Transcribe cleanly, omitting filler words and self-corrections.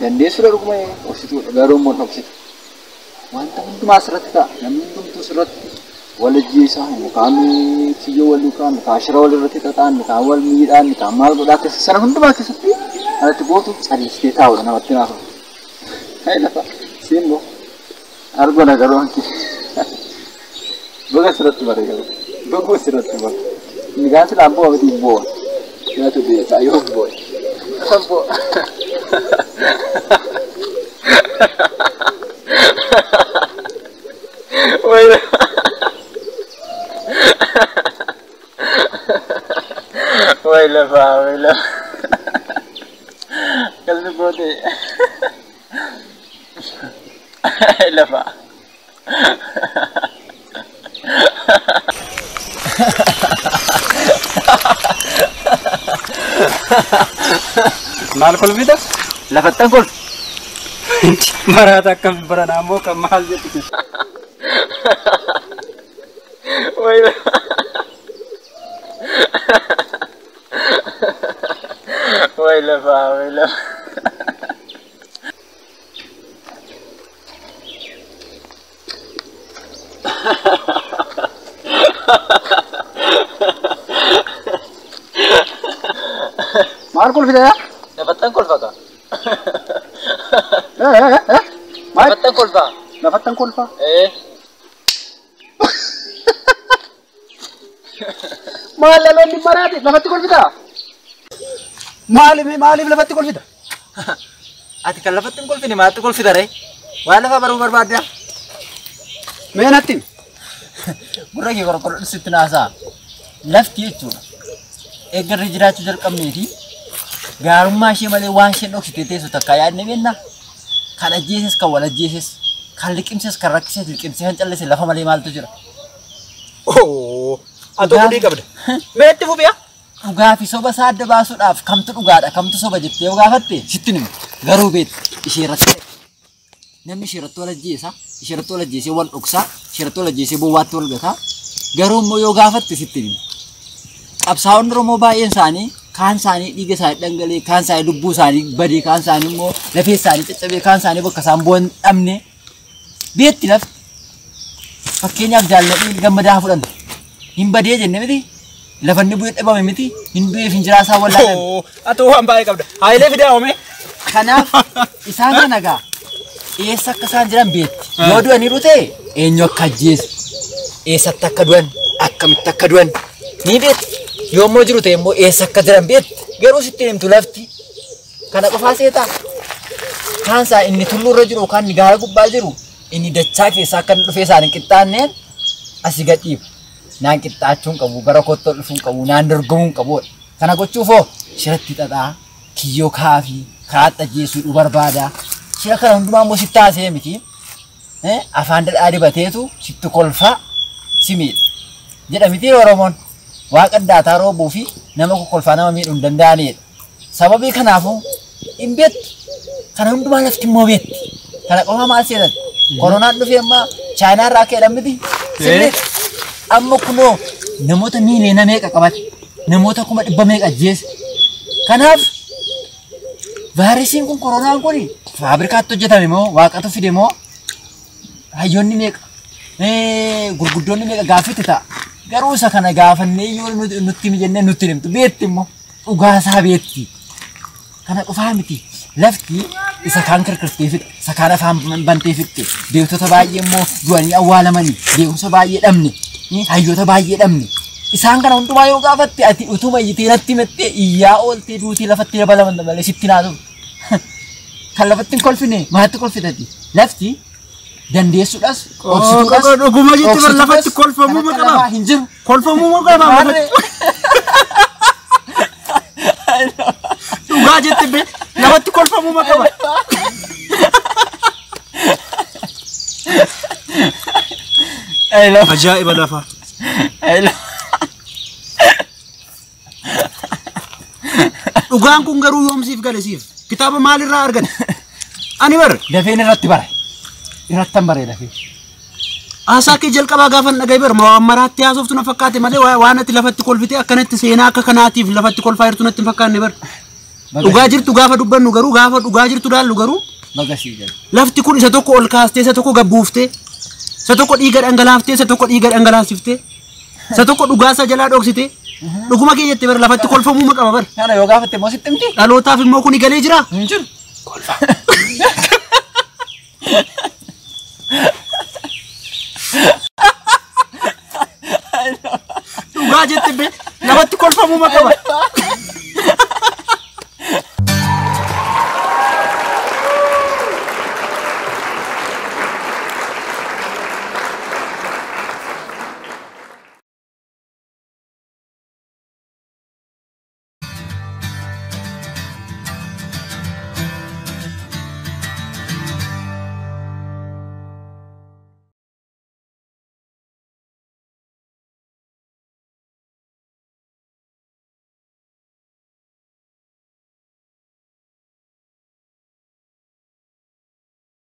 dandeessu dhuguma obsituu garuu immoo dhoksit wanta hundumaa sirratti ta'a namni hundumtuu sirratti walajjiisa mukaan kiyyoo wal duukaan mukaan shira wal irratti xaxaan mukaan wal miidhaan mukaan maal godhaa keessa sana hundumaa keessatti alatti gootu caliistee taa'udha namatti naafa hai lafa simbo argona garuu hanki baga sirratti bare garuu baga sirratti bare nigaan sila ambo abiti bo ya tu dia tayo bo ambo wait wait kalbi bote lafa mal kol vida lafatan kol marata kam baranamo kam mal jetu wait lafa मार कुल फिर या पत्तंग कुल फाका मार पत्तंग कुल फा ना पत्तंग कुल फा मार ले लो नि मराठी ना पत्तंग कुल फिदा माली ले पत्तंग कुल फिदा आती कल पत्तंग कुल फिनी मार कुल फिदा रे वाला फा बरू बर्बाद या मैं नतिन बुरा की करो सितना सा लेफ्ट ये चूड़ा एक रिजरा चुजर कम नहीं थी गारुमा शे मले वांशे नोक्सिते तेसु तकाया नेबेना खाना जेसेस का वाला जेसेस खान लिकिमसेस का रक्सेस लिकिमसे हंचले से लफा मले माल तुजरा oh ato budi kabda metti fubiya uga fi soba saadde basu daf kamtu ugaada kamtu soba jitte uga fatte sittinim garu bet ishiratte namni shiratto la jesa ishirato la jese wal uksa shirato la jese bo wat wal gata garu mo yo gafatte sittinim absaawon romo baay'een isaanii kaan isaanii dhiiga isaanii dhangalee kaan isaanii lubbuu isaanii badee kaan isaanii immoo lafee isaanii caccabee kaan isaanii bakka isaan bu'an dhabne beetti lafti fakkeenyaaf jaalladhii gammadaa fudhan hin badee jenne miti lafanni bu'ee dhabame miti hin du'eef hin jiraasaa wallaalan ato waan baay'ee qabda haayilee fidaa oome kanaaf isaan kana gaa eessa akka isaan jiran beetti yoo du'aniiru ta'e eenyu akka ajjeesu eessatti akka du'an akkamitti akka du'an ni beetti yoommoo jiru ta'e immoo eessa akka jiran beetti garuu sitti himtu lafti kana qofaa seetaa kaansaa inni tulluurra jiru yookaan inni gaara gubbaa jiru inni dachaa keessaa akka dhufee isaan hin qixxaanneen asii gadhiibu naan qixxaachuun qabu gara kottoo dhufuun qabu naan dorgomuun qabu kana gochuufoo shiratti xaxaa kiyyoo kaafii karaatti ajjeesuu barbaada shira kana hundumaa immoo sitti haasee miti afaan dhadhaa dibateetu sitti kolfaa simiidha jedha miti Oromoon waaqa daataa roobuu fi nama kolfaa nama miidhuu hin danda'anidha sababii kanaafuu hin beektu kana hundumaa lafti immoo beekti kana qofa maal seetan koronaan dhufee amma chaayinaa irraa ka'edha miti amma kunoo namoota miiliyoona meeqa qabate namoota 100,000 meeqa ajjeese kanaaf vaayirasiin kun koronaan kun faabirikaatti hojjetame moo waaqatu fide moo hayyoonni meeqa gurguddoonni meeqa gaaffitti ta'a garuu isa kana gaafannee yoo nutti mijennee nutti himtu beetti immoo dhugaasaa beetti kana qofaa miti lafti isa kaan kirkirtee fixe isa kaan afaan bantee fixe beektota baay'ee immoo du'anii awwaalamanii beekumsa baay'ee dhabne hayyoota baay'ee dhabne isaan kana hundumaa yoo gaafatte ati utuma iyyitee natti himattee iyyaa ooltee duutii lafatti dabalaman malee sitti naatu kan lafatti hin kolfine maatti kolfitati lafti dandeessuudhaas obsituudhaas dhuguma jetti bar lafatti kolfamuu ma qaba hin jiru kolfamuu ma qaba dhugaa jetti be lafatti kolfamuu ma qaba ajaa'iba lafa dhugaan kun garuu yoomsiif galesiif kitaaba maalirraa argan ani bar dafeen irratti bara irrattan bare dafee asaki jalqabaa gaafan dhagay bar maraatti haasoftu na fakkaate malee waan ati lafatti kolfite akkanatti seenaa akka kanaatiif lafatti kolfaa jirtu natti fakkaanne bar Dhugaa jirtu gaafa dubbannu garuu gaafa dhugaa jirtu daallu garuu Bagasii jala. lafti kun isa tokko ol kaastee isa tokko gabbuuftee isa tokko dhiiga dhangalaaftee isa tokko dhiiga dhangalaasiftee isa tokko dhugaa isa jalaa dhoksitee dhuguma keenyatti bara lafatti kolfamuu maqama bara. Kana yoo gaafatte moo sitti himti? Dhalootaaf immoo kuni galee jira. Hin jiru. Dhugaa jette lafatti kolfamuu maqama.